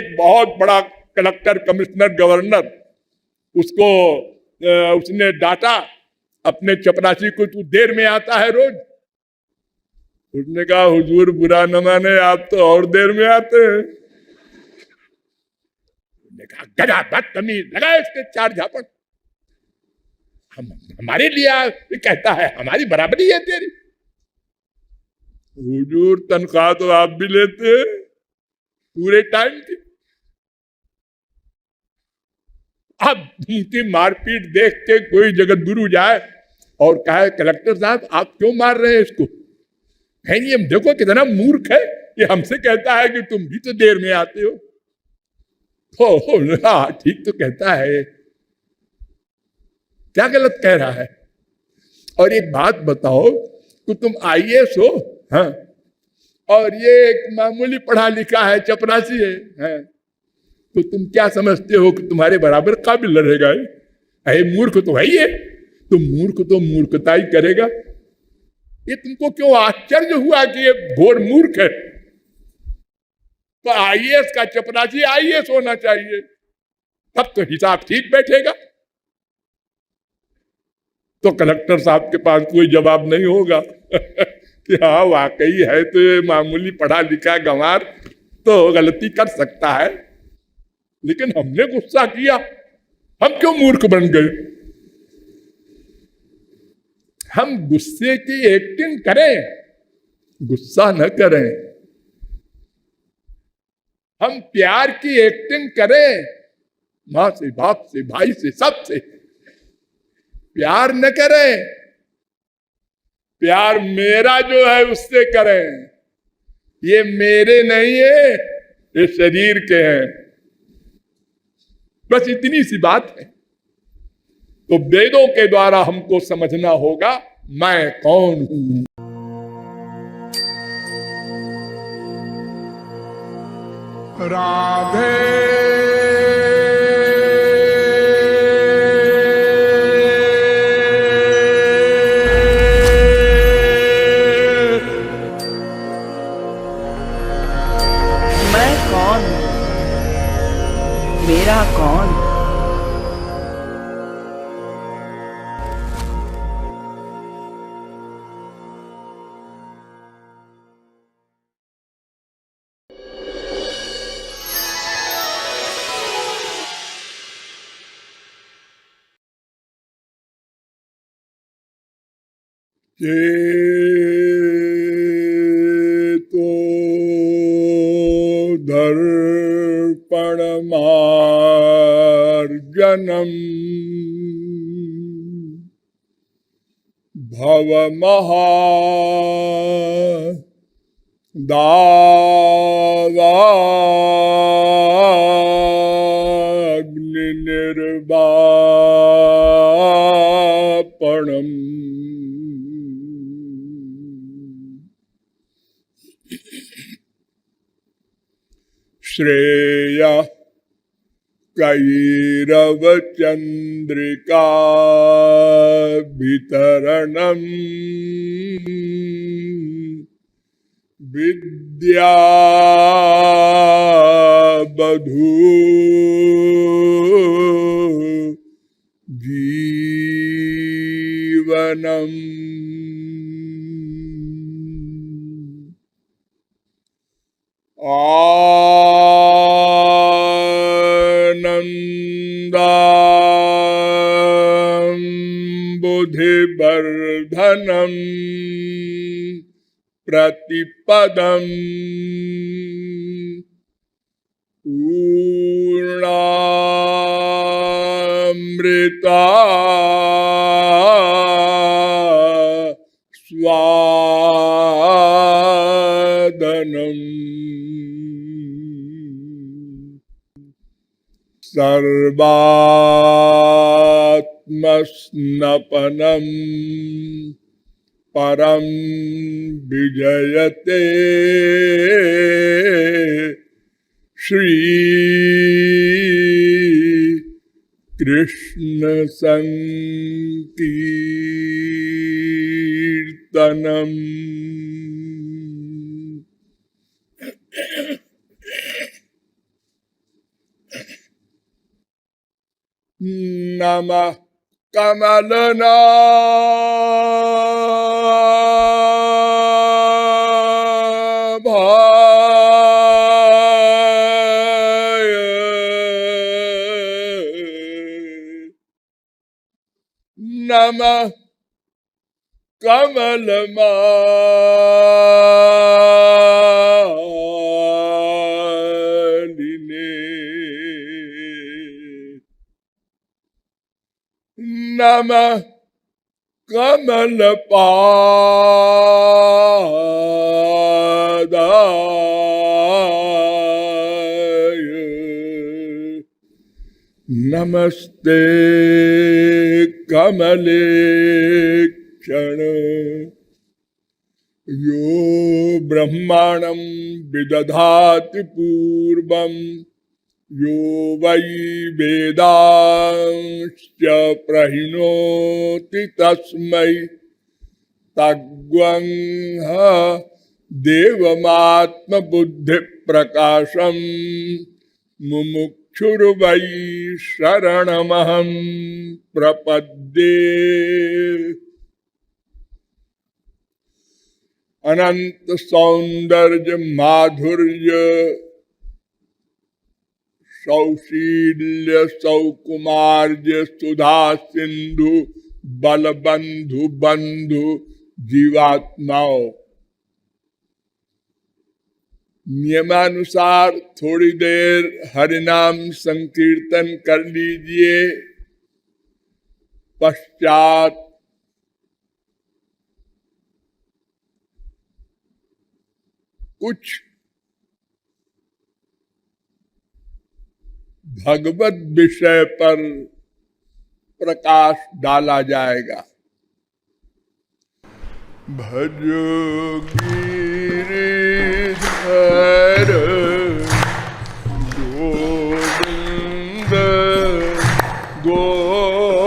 एक बहुत बड़ा कलेक्टर, कमिश्नर, गवर्नर, उसको उसने डांटा अपने चपरासी को, तू देर में आता है रोज। उसने कहा हुजूर बुरा न माने, आप तो और देर में आते हैं। उसने कहा गधा बदतमीज, लगा इसके 4 झापड़। हमारे लिए कहता है, हमारी बराबरी है तेरी। हुजूर तनख्वाह तो आप भी लेते हैं पूरे टाइम की। अब उनकी मारपीट देख के कोई जगत गुरु जाए और कहे कलेक्टर साहब आप क्यों मार रहे हैं इसको, कहेंगे हम देखो कितना मूर्ख है, ये हमसे कहता है कि तुम भी तो देर में आते हो। हाँ ठीक तो कहता है, क्या गलत कह रहा है। और एक बात बताओ कि तुम आईएएस हो, हाँ, और ये एक मामूली पढ़ा लिखा है, चपरासी है, हाँ, तो तुम क्या समझते हो कि तुम्हारे बराबर काबिल रहेगा? अरे मूर्ख तो है ही है, तो मूर्ख तो मूर्खता ही करेगा। ये तुमको क्यों आश्चर्य हुआ कि ये घोर मूर्ख है? तो आईएएस का चपरासी आईएएस होना चाहिए, तब तो हिसाब ठीक बैठेगा। तो कलेक्टर साहब के पास कोई जवाब नहीं होगा कि हाँ वाकई है तो ये मामूली पढ़ा लिखा गंवार तो गलती कर सकता है, लेकिन हमने गुस्सा किया, हम क्यों मूर्ख बन गए? हम गुस्से की एक्टिंग करें, गुस्सा न करें। हम प्यार की एक्टिंग करें, माँ से, बाप से, भाई से, सबसे प्यार न करें। प्यार मेरा जो है उससे करें, ये मेरे नहीं है, ये शरीर के हैं। बस इतनी सी बात है। तो वेदों के द्वारा हमको समझना होगा मैं कौन हूं। राधे मैं कौन, मेरा कौन? चेतो दर्पणमार्जनम् दावाग्निर्वापणम्। श्रेय कैरवचंद्रिका वितरणम् विद्या बधू जीवनम्। बुद्धिवर्धनम् प्रतिपदम् पूर्णामृता स्वादनम्। सर्वात्मस्नपनम् परम विजयते श्री कृष्ण संकीर्तनम्। नमः कमलनाभाय नमः कमलमालिने नमः कमलपादाय नमस्ते कमलेक्षण यो ब्रह्माणं विदधाति पूर्वं यो वै वेदांश्च प्रहिणोति तस्मै तद्वंह देवमात्मबुद्धिप्रकाशं मुमुक्षुर्वै शरणमहं प्रपद्ये। अनंत सौंदर्य माधुर्य सौशील्य सौकुमार्य सुधा सिंधु बलबंधु बंधु जीवात्माओं, नियमानुसार थोड़ी देर हरिनाम संकीर्तन कर लीजिए। पश्चात कुछ भगवत विषय पर प्रकाश डाला जाएगा। भजो गिरिधर गोविंद गोपाला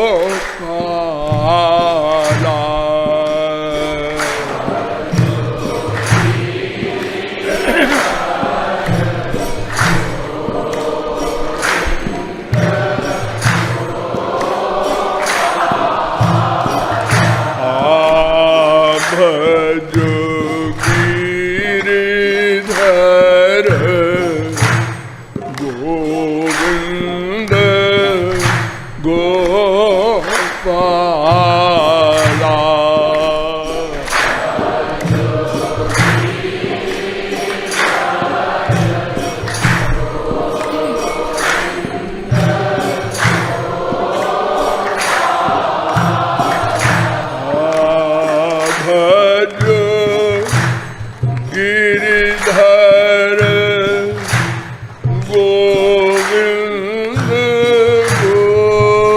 भजो गिरिधर गोविंद गोपाला गिरिधर गोविंद गोपाला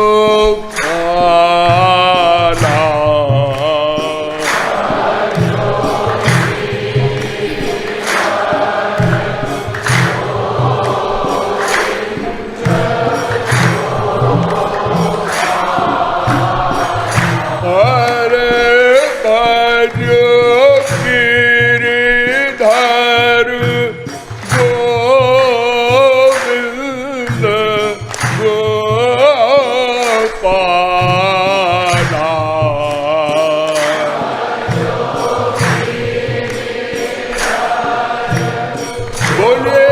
हरे भजो गिरिधर गोविंद गोपाला बोलिए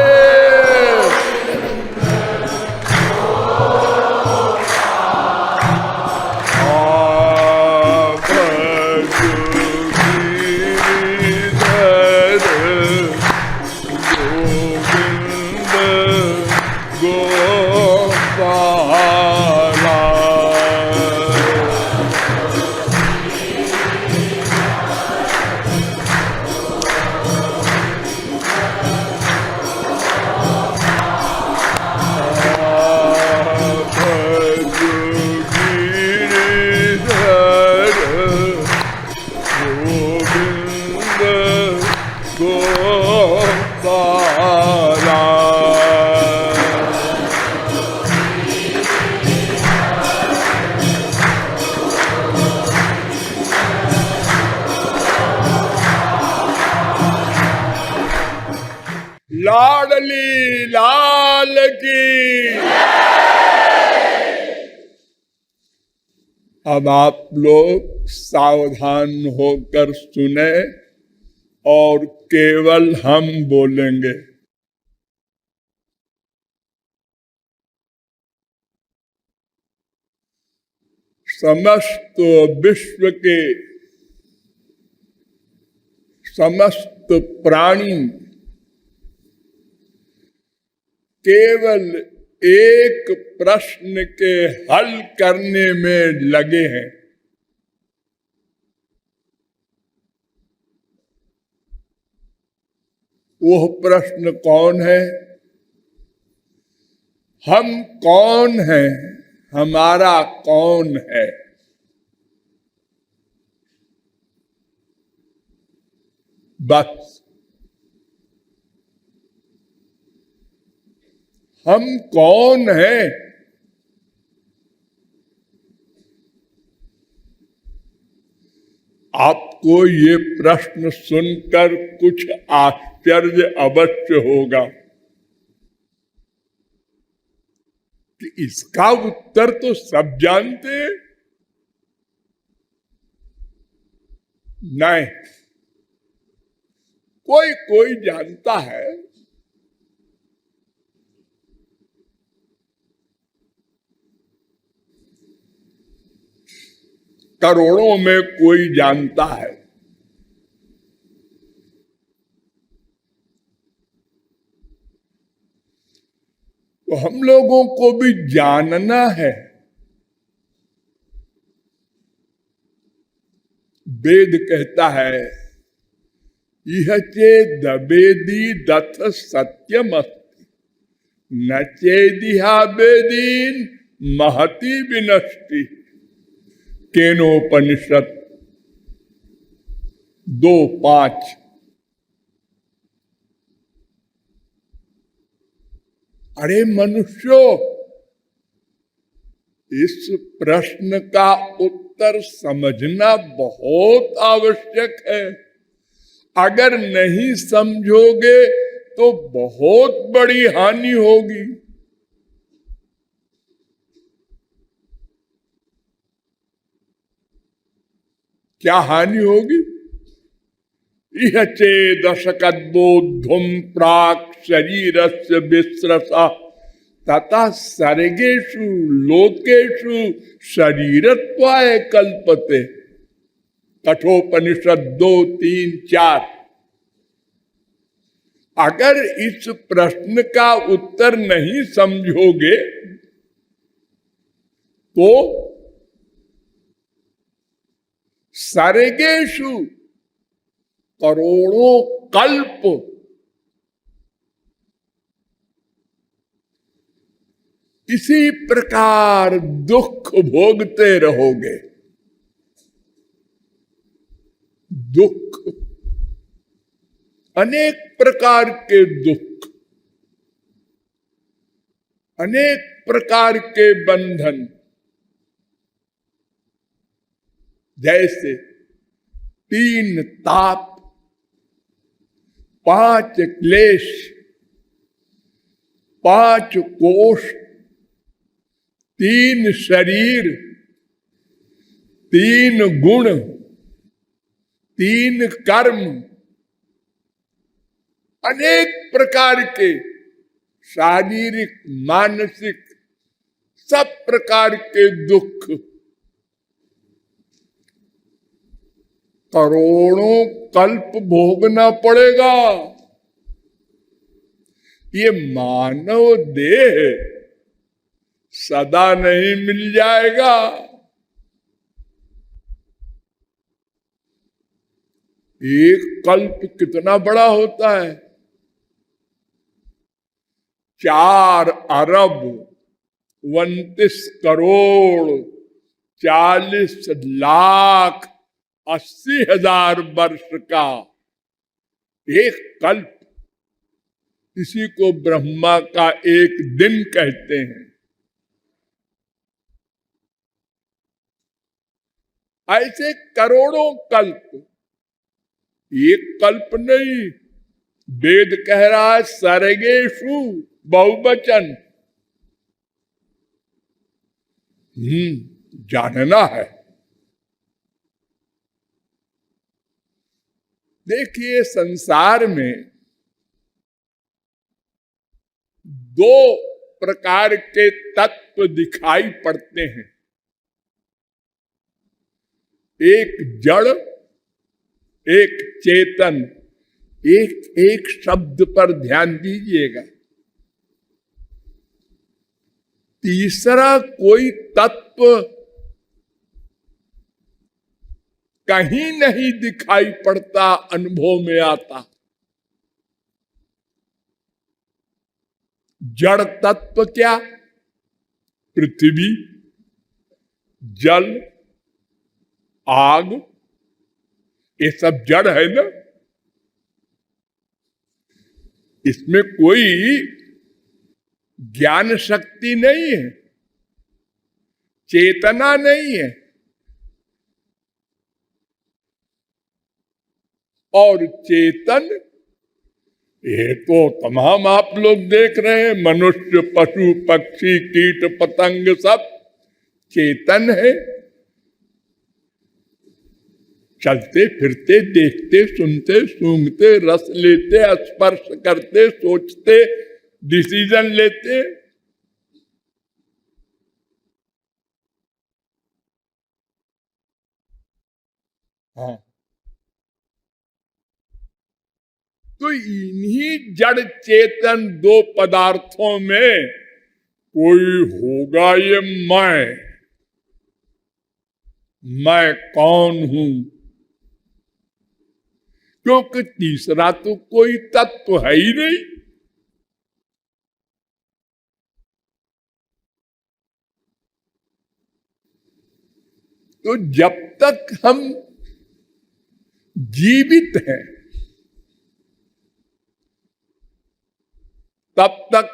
लाडली लाल की अब आप लोग सावधान होकर सुने और केवल हम बोलेंगे। समस्त विश्व के समस्त प्राणी केवल एक प्रश्न के हल करने में लगे हैं। वह प्रश्न कौन है? हम कौन हैं? हमारा कौन है? बस हम कौन हैं? आपको ये प्रश्न सुनकर कुछ आश्चर्य अवश्य होगा कि इसका उत्तर तो सब जानते हैं। नहीं, कोई कोई जानता है। करोड़ों में कोई जानता है। तो हम लोगों को भी जानना है। वेद कहता है यह चेद वेदी दथ सत्यमस्ति न चेदिहा वेदीन महति विनष्टि। केनोपनिषद 2:5। अरे मनुष्यों, इस प्रश्न का उत्तर समझना बहुत आवश्यक है। अगर नहीं समझोगे तो बहुत बड़ी हानि होगी। क्या हानि होगी? यह चेदशकद्बोद्धुम प्राक् शरीरस्य विस्रसा तथा सर्गेषु लोकेषु शरीरत्वाय कल्पते। कठोपनिषद 2:3-4। अगर इस प्रश्न का उत्तर नहीं समझोगे तो सर्गेषु करोड़ों कल्प इसी प्रकार दुख भोगते रहोगे। दुख, अनेक प्रकार के दुख, अनेक प्रकार के बंधन। जैसे 3 ताप, 5 क्लेश, 5 कोष, 3 शरीर, 3 गुण, 3 कर्म, अनेक प्रकार के शारीरिक मानसिक सब प्रकार के दुख करोड़ों कल्प भोगना पड़ेगा। ये मानव देह सदा नहीं मिल जाएगा। एक कल्प कितना बड़ा होता है? 4 अरब 29 करोड़ 40 लाख 80,000 वर्ष का एक कल्प। इसी को ब्रह्मा का एक दिन कहते हैं। ऐसे करोड़ों कल्प, एक कल्प नहीं। वेद कह रहा है सर्गेषु, बहुवचन। जानना है। देखिए, संसार में दो प्रकार के तत्व दिखाई पड़ते हैं, एक जड़, एक चेतन। एक एक शब्द पर ध्यान दीजिएगा। तीसरा कोई तत्व कहीं नहीं दिखाई पड़ता, अनुभव में आता। जड़ तत्व क्या? पृथ्वी, जल, आग, ये सब जड़ है ना। इसमें कोई ज्ञान शक्ति नहीं है, चेतना नहीं है। और चेतन, ये तो तमाम आप लोग देख रहे हैं, मनुष्य, पशु, पक्षी, कीट, पतंग सब चेतन है। चलते फिरते, देखते, सुनते, सूंघते, रस लेते, स्पर्श करते, सोचते, डिसीजन लेते। हाँ, तो इन्हीं जड़ चेतन दो पदार्थों में कोई होगा ये मैं कौन हूं? क्योंकि तीसरा तो कोई तत्व है ही नहीं। तो जब तक हम जीवित हैं तब तक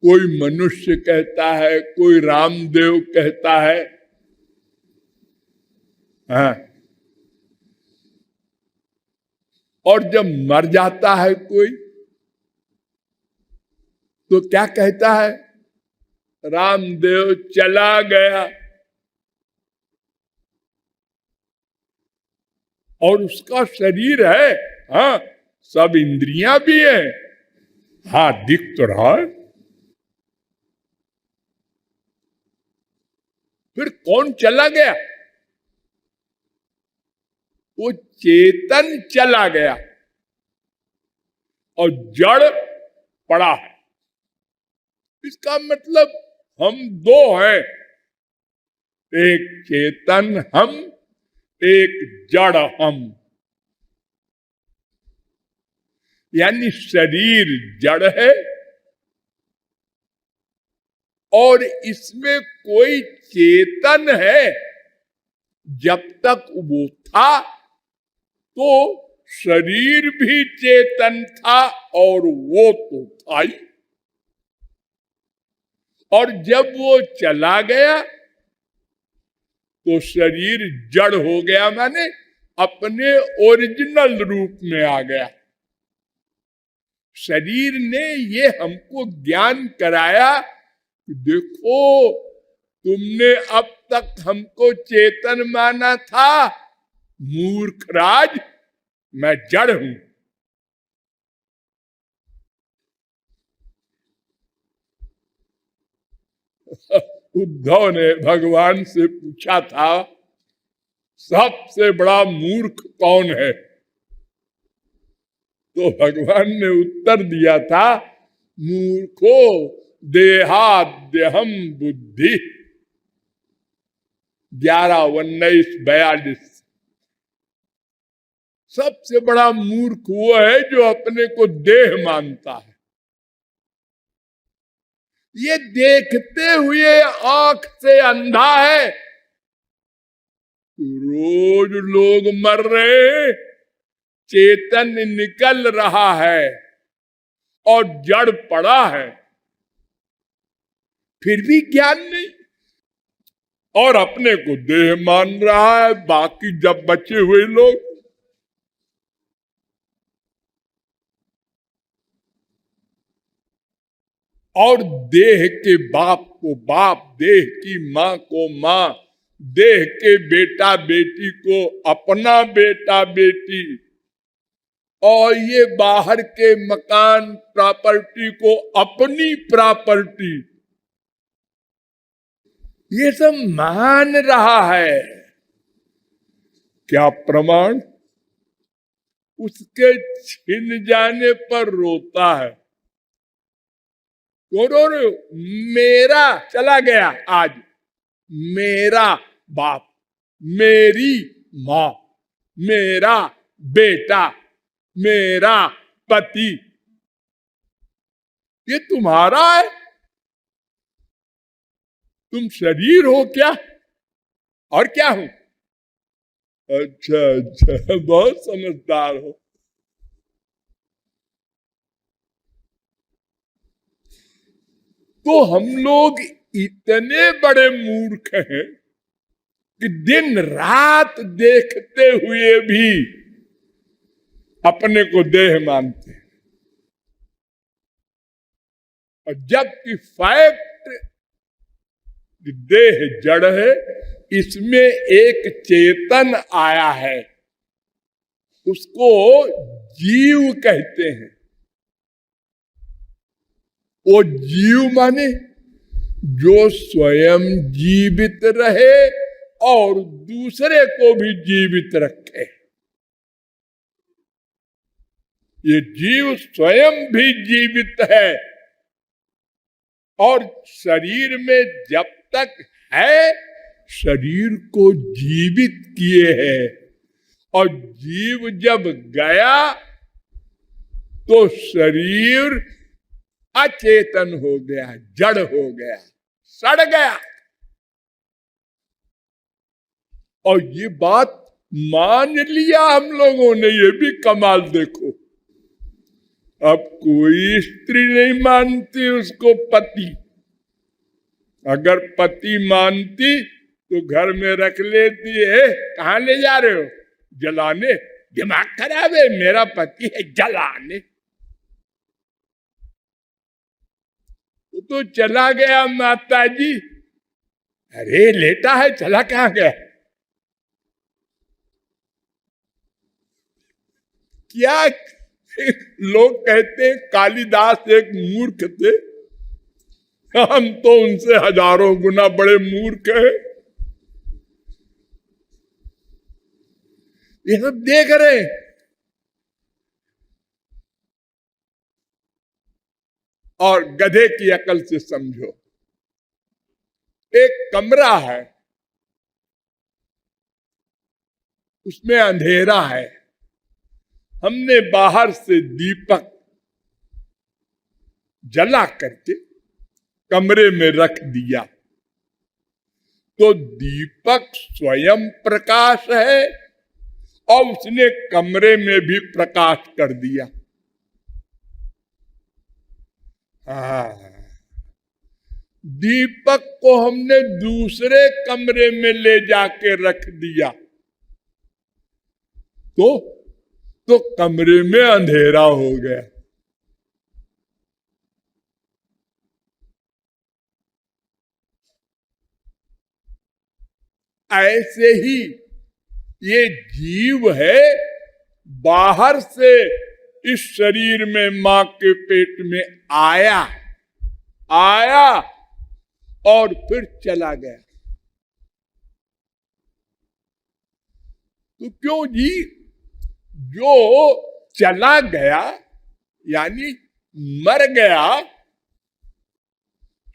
कोई मनुष्य कहता है, कोई रामदेव कहता है, हाँ। और जब मर जाता है कोई तो क्या कहता है? रामदेव चला गया। और उसका शरीर है, हाँ, सब इंद्रियां भी है, हाँ, दिख तो रहा है। फिर कौन चला गया? वो चेतन चला गया और जड़ पड़ा है। इसका मतलब हम दो हैं, एक चेतन हम, एक जड़ हम। यानी शरीर जड़ है और इसमें कोई चेतन है। जब तक वो था तो शरीर भी चेतन था और वो तो था ही। और जब वो चला गया तो शरीर जड़ हो गया, माने अपने ओरिजिनल रूप में आ गया। शरीर ने ये हमको ज्ञान कराया कि देखो, तुमने अब तक हमको चेतन माना था, मूर्खराज, मैं जड़ हूं। उद्धव ने भगवान से पूछा था, सबसे बड़ा मूर्ख कौन है? तो भगवान ने उत्तर दिया था, मूर्खो देहाद्यहम बुद्धि। 11:19-42। सबसे बड़ा मूर्ख वो है जो अपने को देह मानता है। ये देखते हुए आंख से अंधा है। रोज लोग मर रहे, चेतन निकल रहा है और जड़ पड़ा है, फिर भी ज्ञान नहीं, और अपने को देह मान रहा है। बाकी जब बचे हुए लोग, और देह के बाप को बाप, देह की माँ को माँ, देह के बेटा बेटी को अपना बेटा बेटी, और ये बाहर के मकान प्रॉपर्टी को अपनी प्रॉपर्टी, ये सब मान रहा है। क्या प्रमाण? उसके छिन जाने पर रोता है। क्यों रो रहे हो? मेरा चला गया आज, मेरा बाप, मेरी माँ, मेरा बेटा, मेरा पति, ये तुम्हारा है? तुम शरीर हो क्या? और क्या हो? अच्छा अच्छा, बहुत समझदार हो। तो हम लोग इतने बड़े मूर्ख हैं कि दिन रात देखते हुए भी अपने को देह मानते हैं, और जबकि फैक्ट देह जड़ है, इसमें एक चेतन आया है, उसको जीव कहते हैं। वो जीव माने जो स्वयं जीवित रहे और दूसरे को भी जीवित रखे। ये जीव स्वयं भी जीवित है, और शरीर में जब तक है शरीर को जीवित किए हैं, और जीव जब गया तो शरीर अचेतन हो गया, जड़ हो गया, सड़ गया। और ये बात मान लिया हम लोगों ने, ये भी कमाल देखो। अब कोई स्त्री नहीं मानती उसको पति, अगर पति मानती तो घर में रख लेती है। कहां ले जा रहे हो? जलाने। दिमाग खराब है, मेरा पति है जलाने। तो चला गया माता जी। अरे लेटा है, चला कहां गया? क्या लोग कहते हैं कालिदास एक मूर्ख थे, हम तो उनसे हजारों गुना बड़े मूर्ख हैं। ये सब देख रहे हैं। और गधे की अकल से समझो, एक कमरा है, उसमें अंधेरा है, हमने बाहर से दीपक जला करके कमरे में रख दिया, तो दीपक स्वयं प्रकाश है और उसने कमरे में भी प्रकाश कर दिया। दीपक को हमने दूसरे कमरे में ले जाके रख दिया, तो कमरे में अंधेरा हो गया। ऐसे ही ये जीव है, बाहर से इस शरीर में मां के पेट में आया और फिर चला गया। तो क्यों जी? जो चला गया यानी मर गया,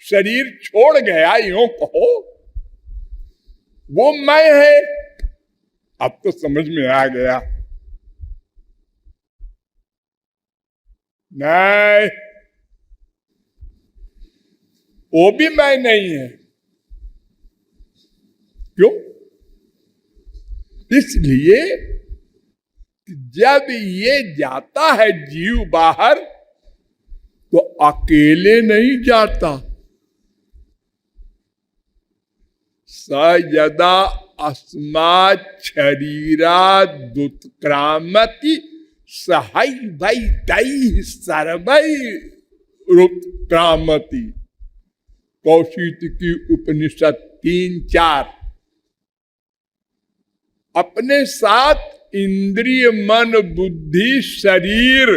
शरीर छोड़ गया, यूं कहो, वो मैं है। अब तो समझ में आ गया। नहीं, वो भी मैं नहीं है। क्यों? इसलिए जब ये जाता है जीव बाहर, तो अकेले नहीं जाता। स यदा अस्मात् शरीरात् दुत्क्रामति सहैवैतैः सर्वैः रुत्क्रामति। कौशिकी उपनिषद 3-4। अपने साथ इंद्रिय, मन, बुद्धि, शरीर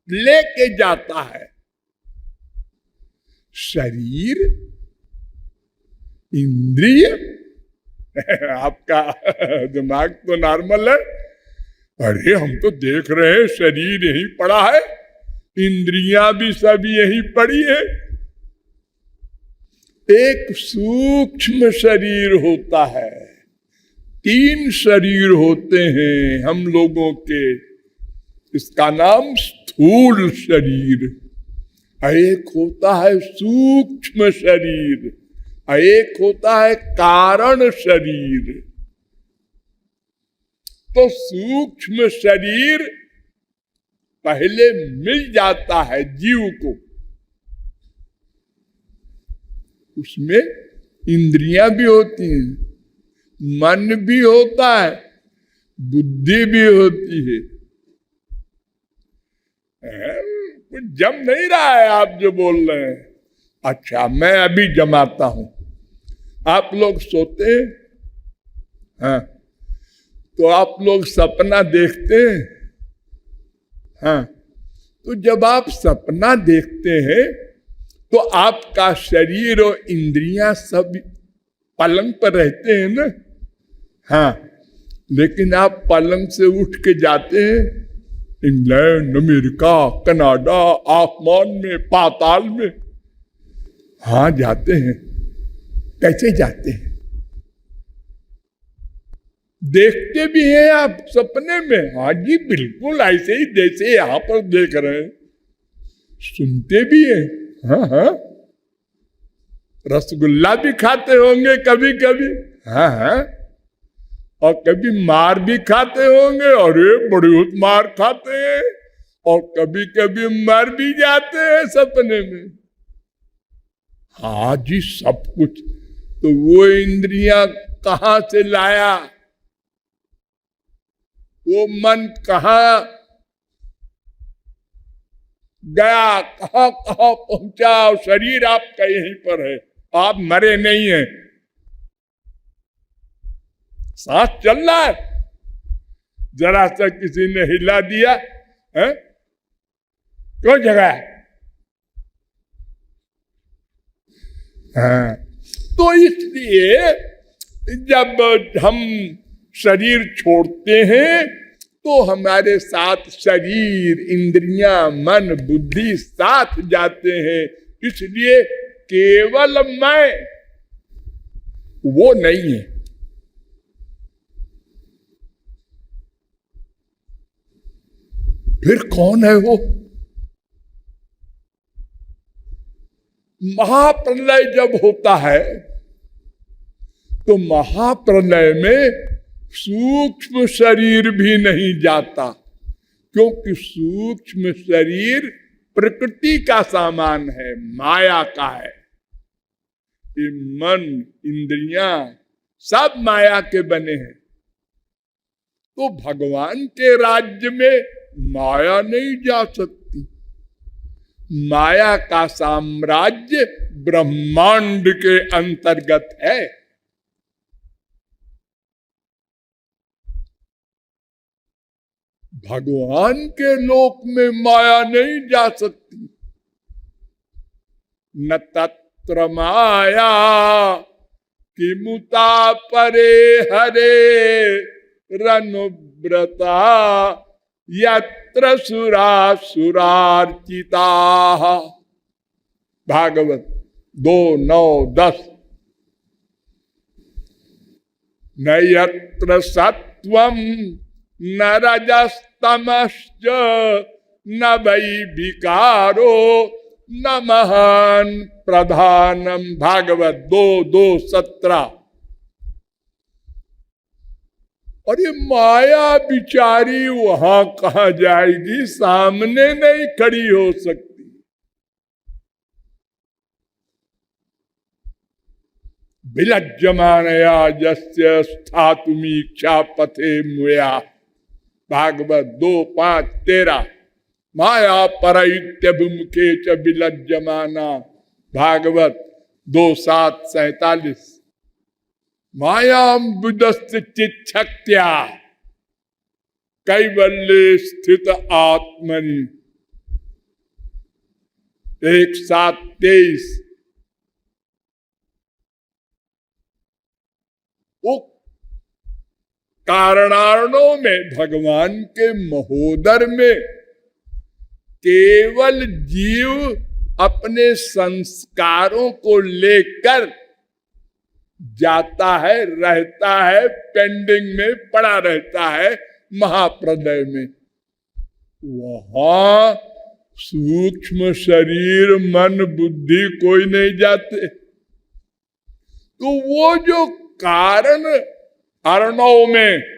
लेके जाता है। शरीर, इंद्रिय, आपका दिमाग तो नॉर्मल है। अरे हम तो देख रहे हैं शरीर यहीं पड़ा है, इंद्रियां भी सब यहीं पड़ी है। एक सूक्ष्म शरीर होता है, 3 शरीर होते हैं हम लोगों के। इसका नाम स्थूल शरीर, एक होता है सूक्ष्म शरीर, एक होता है कारण शरीर। तो सूक्ष्म शरीर पहले मिल जाता है जीव को, उसमें इंद्रियां भी होती हैं, मन भी होता है, बुद्धि भी होती है। कुछ जम नहीं रहा है आप जो बोल रहे हैं। अच्छा, मैं अभी जमाता हूं। आप लोग सोते हैं, हाँ, तो आप लोग सपना देखते हैं, हाँ, तो जब आप सपना देखते हैं तो आपका शरीर और इंद्रियां सब पलंग पर रहते हैं ना, हाँ, लेकिन आप पलंग से उठ के जाते हैं इंग्लैंड, अमेरिका, कनाडा, आसमान में, पाताल में, हाँ जाते हैं। कैसे जाते हैं? देखते भी हैं आप सपने में? हाँ जी, बिल्कुल ऐसे ही जैसे यहां पर देख रहे हैं। सुनते भी हैं, हाँ हाँ। रसगुल्ला भी खाते होंगे कभी कभी, हाँ हाँ। और कभी मार भी खाते होंगे, अरे बहुत मार खाते हैं। और कभी कभी मर भी जाते हैं सपने में। हाँ जी, सब कुछ। तो वो इंद्रियां कहां से लाया, वो मन कहां गया, कहां कहां पहुंचा। शरीर आपका यहीं पर है, आप मरे नहीं हैं। सांस चल रहा है, जरा सा किसी ने हिला दिया है, क्यों जगा? हाँ, तो इसलिए जब हम शरीर छोड़ते हैं तो हमारे साथ शरीर, इंद्रियां, मन, बुद्धि साथ जाते हैं। इसलिए केवल मैं वो नहीं है। फिर कौन है वो? महाप्रलय जब होता है तो महाप्रलय में सूक्ष्म शरीर भी नहीं जाता, क्योंकि सूक्ष्म शरीर प्रकृति का सामान है, माया का है। ये मन, इंद्रियां सब माया के बने हैं। तो भगवान के राज्य में माया नहीं जा सकती। माया का साम्राज्य ब्रह्मांड के अंतर्गत है। भगवान के लोक में माया नहीं जा सकती। न तत्र माया किमुता परे हरे रनुव्रता यत्र सुरा सुरार्चिता। भागवत 2:9-10। न यत्र सत्वं न रजस्तमश्च न वै विकारो न महान प्रधानम। भागवत 2:17। और ये माया बिचारी वहां कहां जाएगी, सामने नहीं खड़ी हो सकती। विलज्जमानया यस्य स्थातुमीक्षा पथे मुया। भागवत 2:5-13। माया परैत्यभिमुखे च विलज्जमाना, भागवत 2:7-47। मायाम बुदस्त चिच्छक्त्या कैवल्य स्थित आत्मनि, 1:7-23। वो कारणार्णों में, भगवान के महोदर में केवल जीव अपने संस्कारों को लेकर जाता है, रहता है, पेंडिंग में पड़ा रहता है महाप्रलय में। वहां सूक्ष्म शरीर मन बुद्धि कोई नहीं जाते। तो वो जो कारण अर्णव में,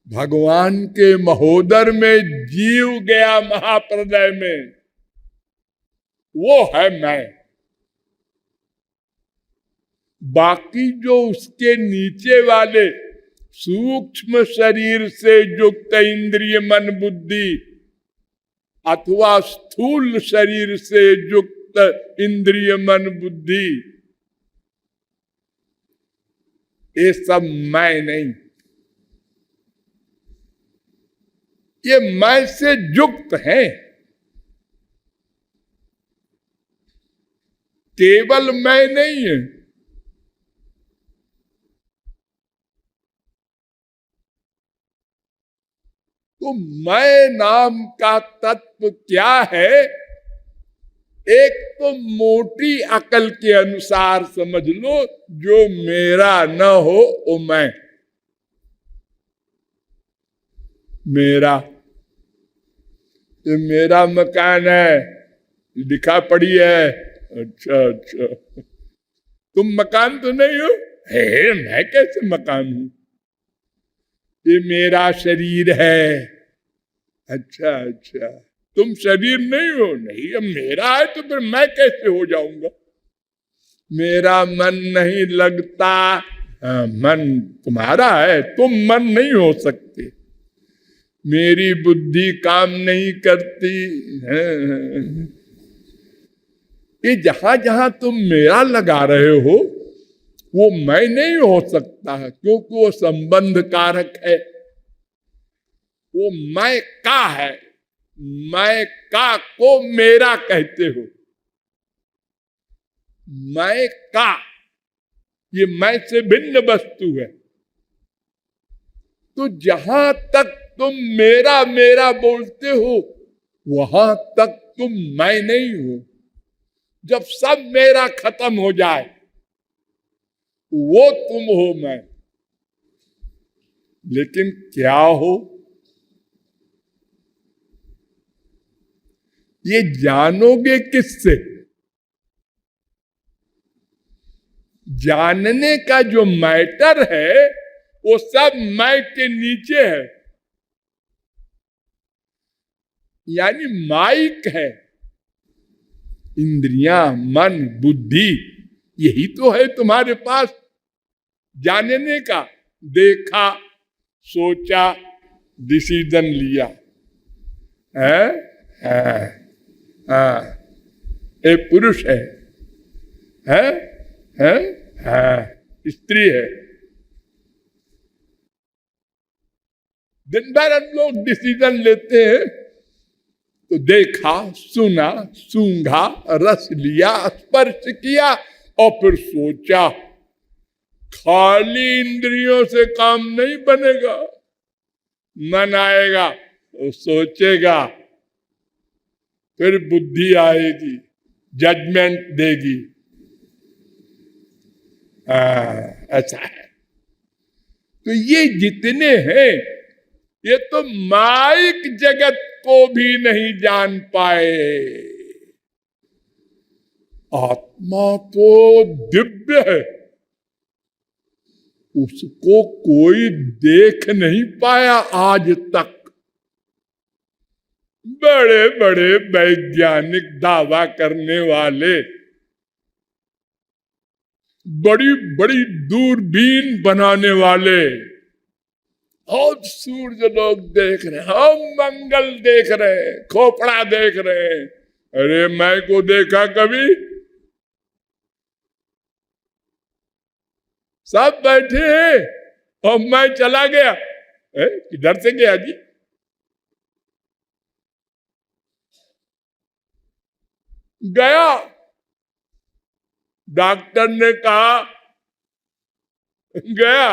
भगवान के महोदर में जीव गया महाप्रलय में, वो है मैं। बाकी जो उसके नीचे वाले सूक्ष्म शरीर से युक्त इंद्रिय मन बुद्धि अथवा स्थूल शरीर से युक्त इंद्रिय मन बुद्धि, ये सब मैं नहीं। ये मैं से युक्त है। केवल मैं नहीं है। तो मैं नाम का तत्व क्या है? एक तो मोटी अकल के अनुसार समझ लो, जो मेरा न हो वो मैं। मेरा, ये मेरा मकान है, लिखा पड़ी है। अच्छा अच्छा, तुम मकान तो नहीं हो? है, मैं कैसे मकान हूं? ये मेरा शरीर है। अच्छा अच्छा, तुम शरीर नहीं हो? नहीं, अब मेरा है तो फिर मैं कैसे हो जाऊंगा? मेरा मन नहीं लगता। मन तुम्हारा है, तुम मन नहीं हो सकते। मेरी बुद्धि काम नहीं करती है। ये जहां जहां तुम मेरा लगा रहे हो, वो मैं नहीं हो सकता है, क्योंकि वो संबंध कारक है। वो मैं का है। मैं का को मेरा कहते हो। मैं का, ये मैं से भिन्न वस्तु है। तो जहां तक तुम मेरा मेरा बोलते हो, वहां तक तुम मैं नहीं हो। जब सब मेरा खत्म हो जाए, वो तुम हो मैं। लेकिन क्या हो, ये जानोगे किससे? जानने का जो मैटर है, वो सब मैं के नीचे है। यानी माइक है। इंद्रियां, मन, बुद्धि, यही तो है तुम्हारे पास जानने का। देखा, सोचा, डिसीजन लिया है। ये पुरुष है, स्त्री है। दिन भर हम लोग डिसीजन लेते हैं। तो देखा, सुना, सूंघा, रस लिया, स्पर्श किया और फिर सोचा। खाली इंद्रियों से काम नहीं बनेगा। मन आएगा, वो सोचेगा, फिर बुद्धि आएगी, जजमेंट देगी। ऐसा है। तो ये जितने हैं, ये तो माइक जगत को भी नहीं जान पाए। आत्मा तो दिव्य है, उसको कोई देख नहीं पाया आज तक। बड़े बड़े वैज्ञानिक दावा करने वाले, बड़ी बड़ी दूरबीन बनाने वाले, बहुत सूर्य लोग देख रहे हैं, हम मंगल देख रहे हैं, खोपड़ा देख रहे हैं। अरे मैं को देखा कभी? सब बैठे हैं और मैं चला गया। किधर से गया जी? गया, डॉक्टर ने कहा गया।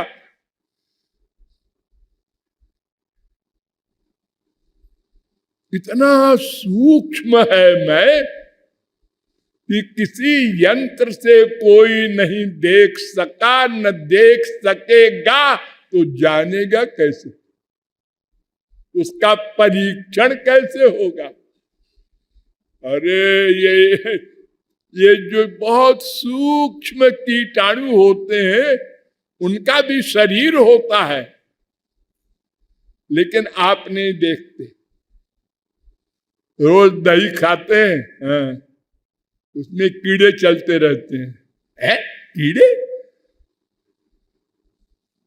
इतना सूक्ष्म है मैं कि किसी यंत्र से कोई नहीं देख सका, न देख सकेगा, तो जानेगा कैसे? उसका परीक्षण कैसे होगा? अरे ये जो बहुत सूक्ष्म कीटाणु होते हैं, उनका भी शरीर होता है, लेकिन आप नहीं देखते। रोज दही खाते हैं, हाँ, उसमें कीड़े चलते रहते हैं। कीड़े?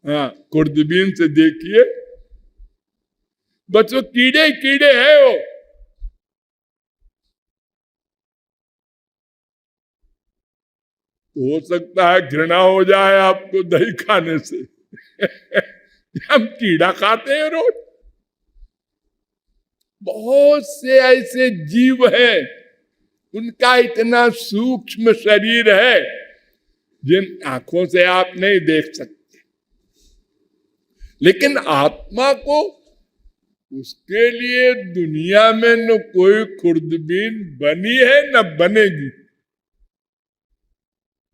हाँ, खुर्दबीन से देखिए, बच्चों कीड़े कीड़े है वो। हो सकता है घृणा हो जाए आपको दही खाने से। हम कीड़ा खाते हैं रोज। बहुत से ऐसे जीव हैं, उनका इतना सूक्ष्म शरीर है जिन आंखों से आप नहीं देख सकते, लेकिन आत्मा को, उसके लिए दुनिया में न कोई खुर्दबीन बनी है न बनेगी।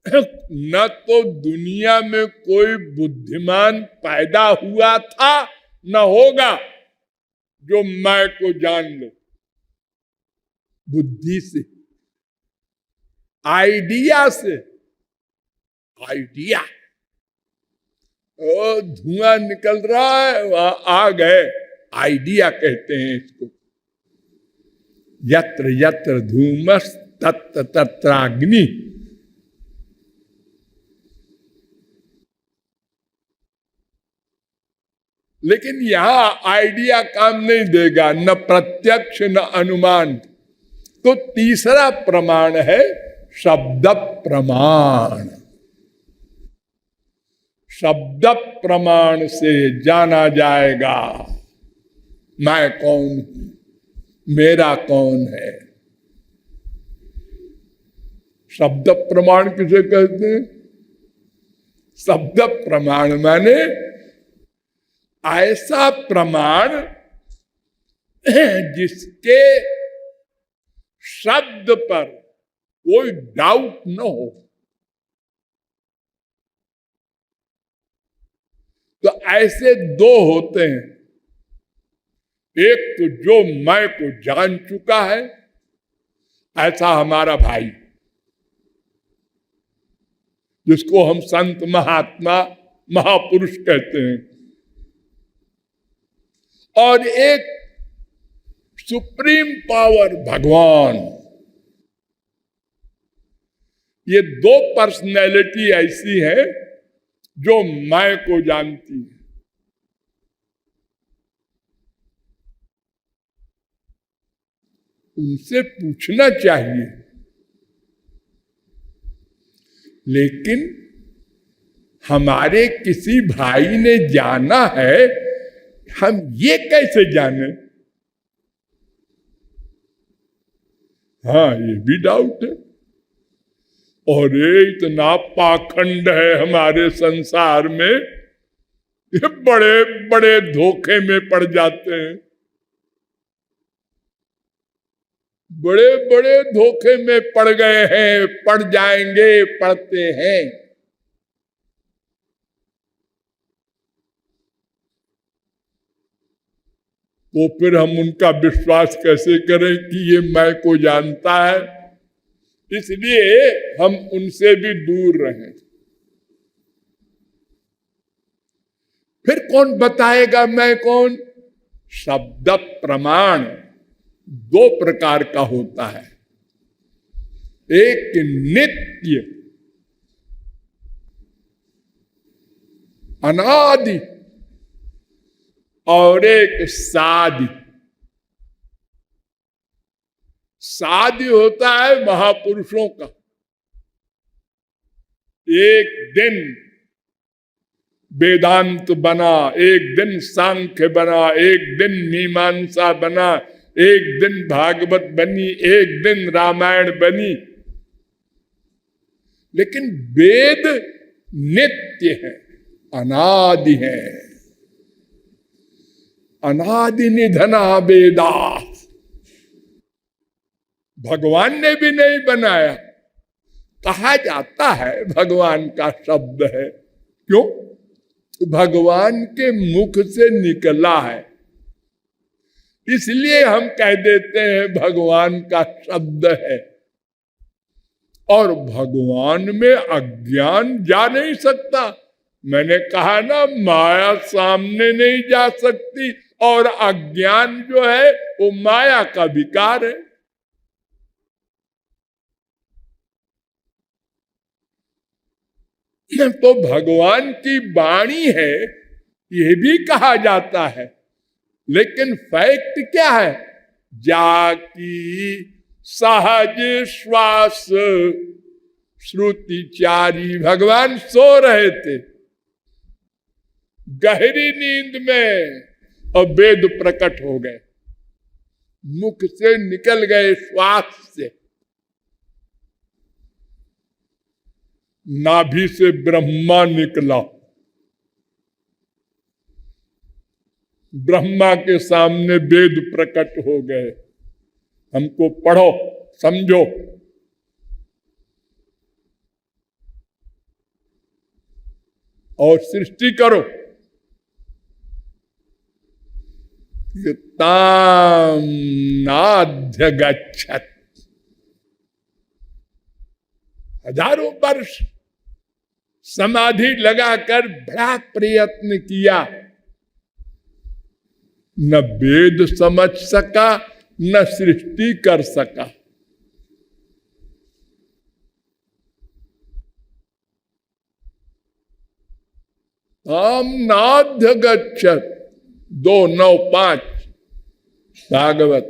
न तो दुनिया में कोई बुद्धिमान पैदा हुआ था, न होगा, जो मैं को जान लो बुद्धि से, आइडिया से। आइडिया, ओ धुआं निकल रहा है, वहां आग है, आइडिया कहते हैं इसको। यत्र यत्र धूमस तत्र तत्राग्नि। लेकिन यहां आइडिया काम नहीं देगा, न प्रत्यक्ष न अनुमान। तो तीसरा प्रमाण है शब्द प्रमाण। शब्द प्रमाण से जाना जाएगा मैं कौन हूं, मेरा कौन है। शब्द प्रमाण किसे कहते हैं? शब्द प्रमाण माने ऐसा प्रमाण जिसके शब्द पर कोई डाउट न हो। तो ऐसे दो होते हैं, एक तो जो मैं को जान चुका है, ऐसा हमारा भाई, जिसको हम संत महात्मा महापुरुष कहते हैं, और एक सुप्रीम पावर भगवान। ये दो पर्सनैलिटी ऐसी है जो मैं को जानती है। उनसे पूछना चाहिए, लेकिन हमारे किसी भाई ने जाना है, हम ये कैसे जाने? हाँ, ये भी डाउट है। और ये इतना पाखंड है हमारे संसार में, ये बड़े बड़े धोखे में पड़ जाते हैं, बड़े बड़े धोखे में पड़ गए हैं, पड़ जाएंगे, पड़ते हैं। तो फिर हम उनका विश्वास कैसे करें कि ये मैं को जानता है? इसलिए हम उनसे भी दूर रहें। फिर कौन बताएगा मैं कौन? शब्द प्रमाण दो प्रकार का होता है। एक नित्य अनादि और एक सादि। सादि होता है महापुरुषों का। एक दिन वेदांत बना, एक दिन सांख्य बना, एक दिन मीमांसा बना, एक दिन भागवत बनी, एक दिन रामायण बनी। लेकिन वेद नित्य है, अनादि है। अनादि निधना वेदा। भगवान ने भी नहीं बनाया। कहा जाता है भगवान का शब्द है। क्यों? भगवान के मुख से निकला है, इसलिए हम कह देते हैं भगवान का शब्द है। और भगवान में अज्ञान जा नहीं सकता। मैंने कहा ना, माया सामने नहीं जा सकती, और अज्ञान जो है वो माया का विकार है। तो भगवान की वाणी है ये भी कहा जाता है, लेकिन फैक्ट क्या है? जाकी सहज श्वास श्रुतिचारी। भगवान सो रहे थे गहरी नींद में, और वेद प्रकट हो गए, मुख से निकल गए श्वास से। नाभि से ब्रह्मा निकला, ब्रह्मा के सामने वेद प्रकट हो गए। हमको पढ़ो, समझो। और सृष्टि करो। ताम नाध्य गच्छत। हजारों वर्ष समाधि लगाकर बड़ा प्रयत्न किया, न वेद समझ सका, न सृष्टि कर सका। ताम नाध्य गच्छत 2:9-5 भागवत।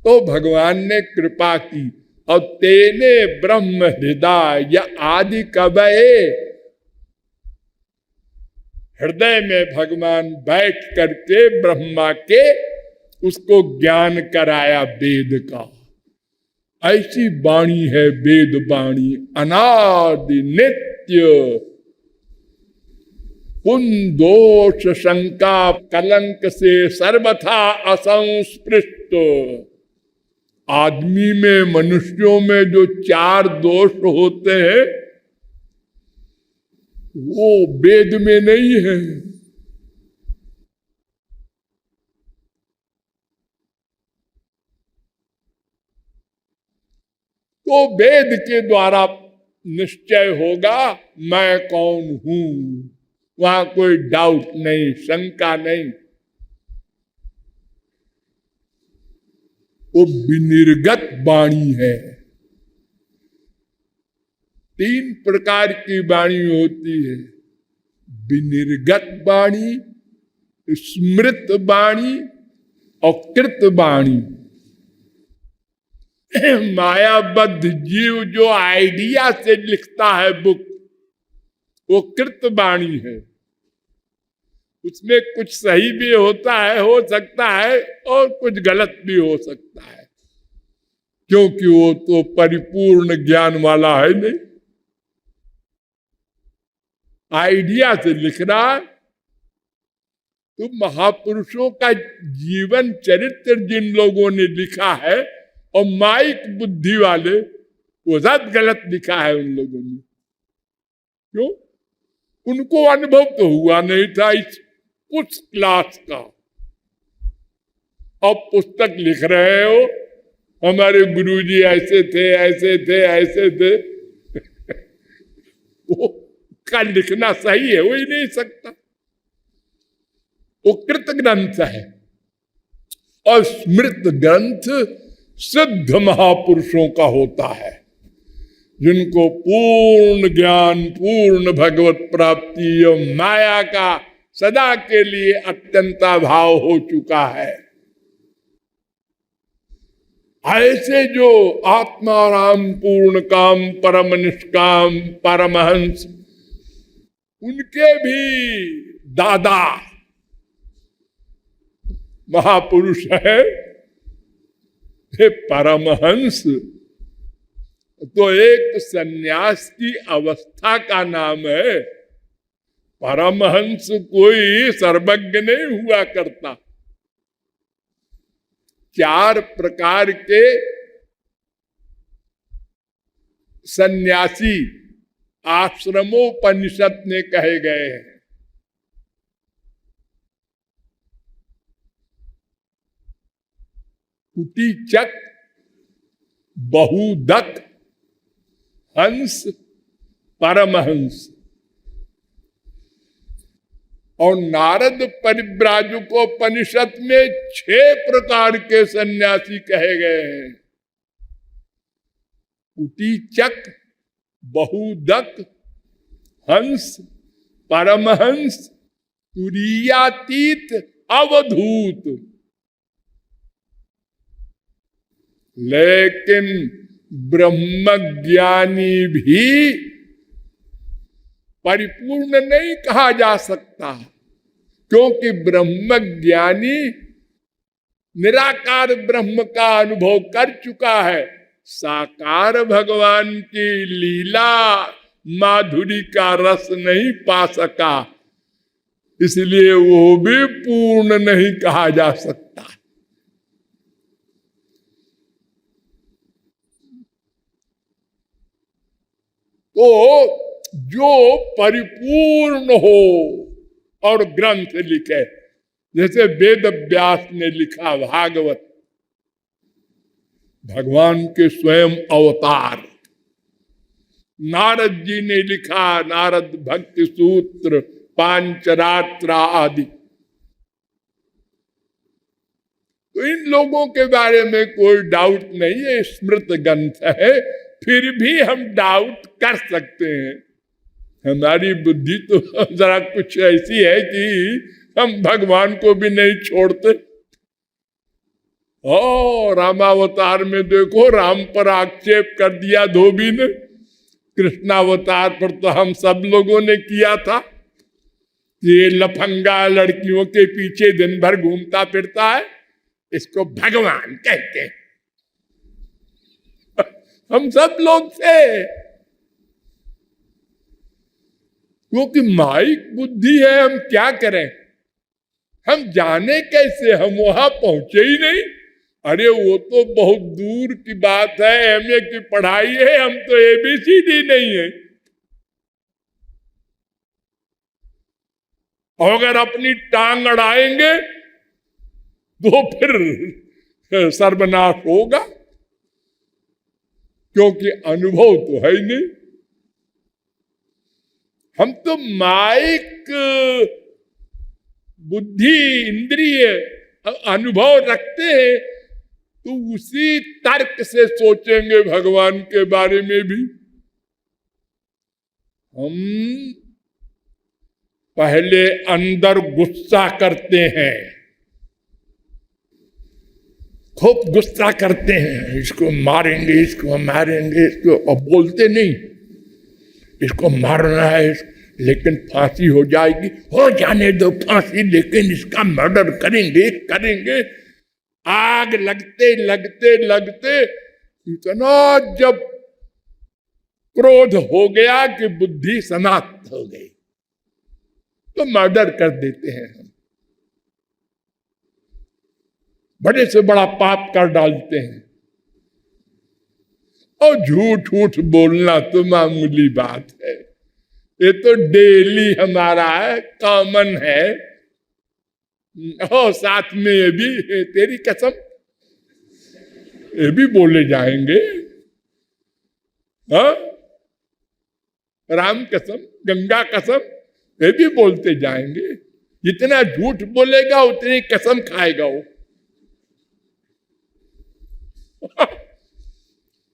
तो भगवान ने कृपा की, और तेने ब्रह्म हृदय आदि कवये। हृदय में भगवान बैठ करके ब्रह्मा के उसको ज्ञान कराया वेद का। ऐसी वाणी है वेद वाणी, अनादि नित्य, पुन दोष शंका कलंक से सर्वथा असंस्पृष्ट। आदमी में, मनुष्यों में जो 4 दोष होते हैं वो वेद में नहीं है। तो वेद के द्वारा निश्चय होगा मैं कौन हूं। वहां कोई डाउट नहीं, शंका नहीं। वो विनिर्गत वाणी है। 3 प्रकार की वाणी होती है, विनिर्गत वाणी, स्मृत वाणी और कृत वाणी। मायाबद्ध जीव जो आइडिया से लिखता है बुक, वो कृत वाणी है। उसमें कुछ सही भी होता है, हो सकता है, और कुछ गलत भी हो सकता है, क्योंकि वो तो परिपूर्ण ज्ञान वाला है नहीं। आइडिया से लिख रहा है। तो महापुरुषों का जीवन चरित्र जिन लोगों ने लिखा है, और माइक बुद्धि वाले, वो सब गलत लिखा है उन लोगों ने। क्यों? उनको अनुभव तो हुआ नहीं था इस उस क्लास का। अब पुस्तक लिख रहे हो, हमारे गुरुजी ऐसे थे, ऐसे थे, ऐसे थे। वो का लिखना सही है, हो ही नहीं सकता। वो कृत ग्रंथ है। और स्मृत ग्रंथ सिद्ध महापुरुषों का होता है, जिनको पूर्ण ज्ञान, पूर्ण भगवत प्राप्ति और माया का सदा के लिए अत्यंताभाव हो चुका है। ऐसे जो आत्माराम पूर्ण काम परम निष्काम परमहंस, उनके भी दादा महापुरुष है हे परमहंस। तो एक सन्यास की अवस्था का नाम है परमहंस। कोई सर्वज्ञ नहीं हुआ करता। 4 प्रकार के सन्यासी आश्रमोपनिषद में कहे गए हैं। कुटीचक, बहुदक, हंस, परमहंस। और नारद परिव्राजकोपनिषद में 6 प्रकार के सन्यासी कहे गए हैं। कुटीचक, बहुदक, हंस, परमहंस, तुरीयातीत, अवधूत। लेकिन ब्रह्मज्ञानी भी परिपूर्ण नहीं कहा जा सकता, क्योंकि ब्रह्मज्ञानी निराकार ब्रह्म का अनुभव कर चुका है। साकार भगवान की लीला माधुरी का रस नहीं पा सका, इसलिए वो भी पूर्ण नहीं कहा जा सकता। तो जो परिपूर्ण हो और ग्रंथ लिखे, जैसे वेद व्यास ने लिखा भागवत, भगवान के स्वयं अवतार। नारद जी ने लिखा नारद भक्ति सूत्र, पांचरात्रा आदि। तो इन लोगों के बारे में कोई डाउट नहीं है, स्मृत ग्रंथ है। फिर भी हम डाउट कर सकते हैं। हमारी बुद्धि तो जरा कुछ ऐसी है कि हम भगवान को भी नहीं छोड़ते। रामावतार में देखो, राम पर आक्षेप कर दिया धोबी ने। कृष्णावतार पर तो हम सब लोगों ने किया था। ये लफंगा लड़कियों के पीछे दिन भर घूमता फिरता है, इसको भगवान कहते हैं। हम सब लोग थे, क्योंकि माइक बुद्धि है। हम क्या करें, हम जाने कैसे, हम वहां पहुंचे ही नहीं। अरे वो तो बहुत दूर की बात है, एमए की पढ़ाई है, हम तो एबीसीडी नहीं है। और अगर अपनी टांग अड़ाएंगे तो फिर सर्वनाश होगा, क्योंकि अनुभव तो है ही नहीं। हम तो माइक बुद्धि इंद्रिय अनुभव रखते हैं, तो उसी तर्क से सोचेंगे भगवान के बारे में भी। हम पहले अंदर गुस्सा करते हैं, खूब गुस्सा करते हैं, इसको मारेंगे, इसको मारेंगे, इसको, अब बोलते नहीं इसको मारना है, लेकिन फांसी हो जाएगी, हो जाने दो फांसी, लेकिन इसका मर्डर करेंगे करेंगे। आग लगते लगते लगते इतना जब क्रोध हो गया कि बुद्धि समाप्त हो गई, तो मर्डर कर देते हैं हम। बड़े से बड़ा पाप कर डालते हैं। और झूठ झूठ बोलना तो मामूली बात है, ये तो डेली हमारा है, कॉमन है। और साथ में ये भी, तेरी कसम, ये भी बोले जाएंगे। हाँ, राम कसम, गंगा कसम, ये भी बोलते जाएंगे। जितना झूठ बोलेगा उतनी कसम खाएगा वो।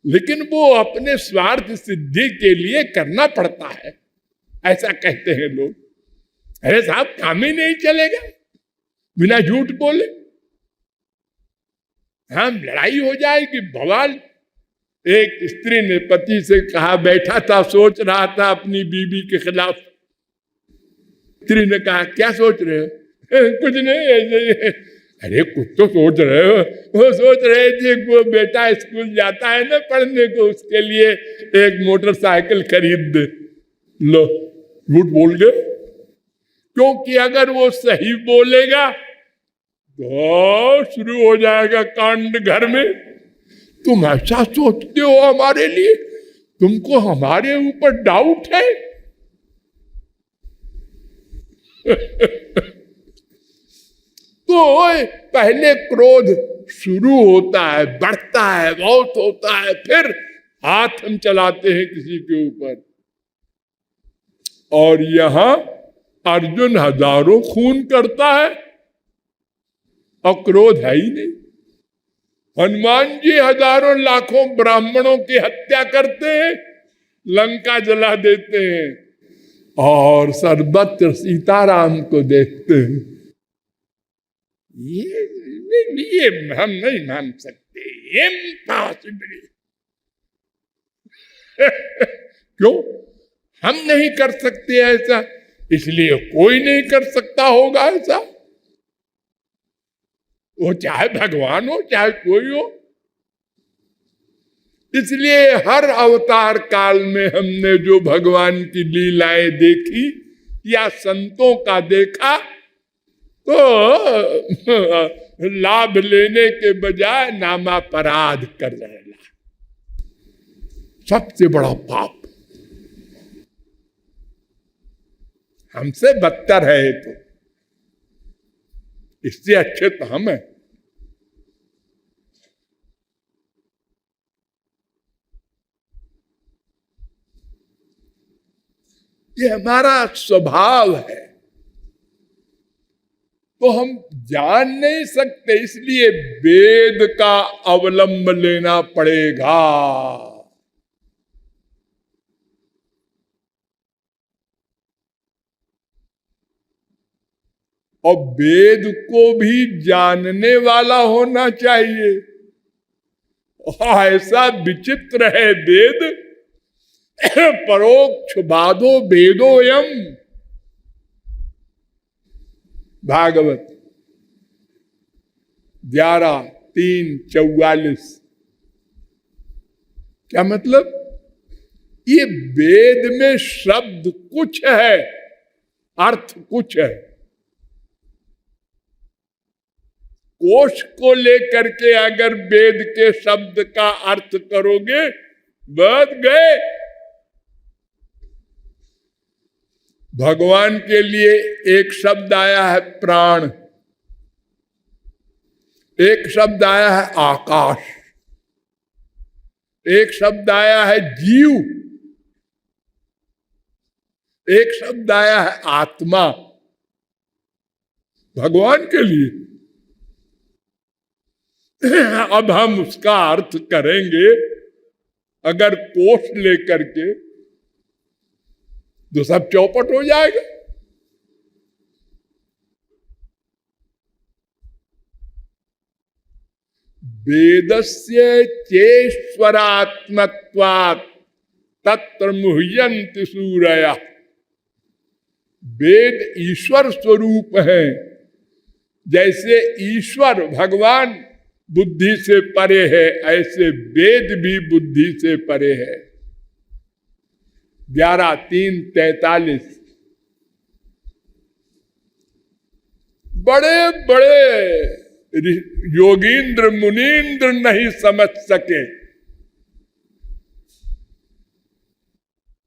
लेकिन वो अपने स्वार्थ सिद्धि के लिए करना पड़ता है, ऐसा कहते हैं लोग। अरे साहब काम ही नहीं चलेगा बिना झूठ बोले। हम लड़ाई हो जाएगी, बवाल। एक स्त्री ने पति से कहा, बैठा था सोच रहा था अपनी बीवी के खिलाफ। स्त्री ने कहा, क्या सोच रहे हो? कुछ नहीं, ऐसे ही। अरे कुछ तो सोच रहे हो? वो सोच रहे थे वो बेटा स्कूल जाता है ना पढ़ने को, उसके लिए एक मोटरसाइकिल खरीद दे। लो, झूठ बोल गए। क्योंकि अगर वो सही बोलेगा तो शुरू हो जाएगा कांड घर में। तुम ऐसा सोचते हो हमारे लिए? तुमको हमारे ऊपर डाउट है? तो पहले क्रोध शुरू होता है, बढ़ता है, बहुत होता है, फिर हाथ हम चलाते हैं किसी के ऊपर। और यहां अर्जुन हजारों खून करता है और क्रोध है ही नहीं। हनुमान जी हजारों लाखों ब्राह्मणों की हत्या करते हैं, लंका जला देते हैं और सर्वत्र सीताराम को देखते हैं। ये हम नहीं मान सकते, इम्पॉसिबल। क्यों हम नहीं कर सकते ऐसा? इसलिए कोई नहीं कर सकता होगा ऐसा, वो चाहे भगवान हो चाहे कोई हो। इसलिए हर अवतार काल में हमने जो भगवान की लीलाएं देखी या संतों का देखा, तो लाभ लेने के बजाय नामापराध कर रहेला। सबसे बड़ा पाप हमसे बदतर है। तो इससे अच्छे तो हम हैं। ये हमारा स्वभाव है, तो हम जान नहीं सकते, इसलिए वेद का अवलंब लेना पड़ेगा। और वेद को भी जानने वाला होना चाहिए। ऐसा विचित्र है वेद, परोक्ष बाधो वेदोयम। भागवत 11:3-44। क्या मतलब? ये वेद में शब्द कुछ है, अर्थ कुछ है। कोश को लेकर के अगर वेद के शब्द का अर्थ करोगे, बच गए। भगवान के लिए एक शब्द आया है प्राण, एक शब्द आया है आकाश, एक शब्द आया है जीव, एक शब्द आया है आत्मा। भगवान के लिए अब हम उसका अर्थ करेंगे अगर कोश लेकर के, तो सब चौपट हो जाएगा। वेदस्य चेश्वरात्मत्वात् तत्र मुह्यन्ति सूरया। वेद ईश्वर स्वरूप है। जैसे ईश्वर भगवान बुद्धि से परे है, ऐसे वेद भी बुद्धि से परे है। 11:3-43। बड़े बड़े योगींद्र मुनींद्र नहीं समझ सके।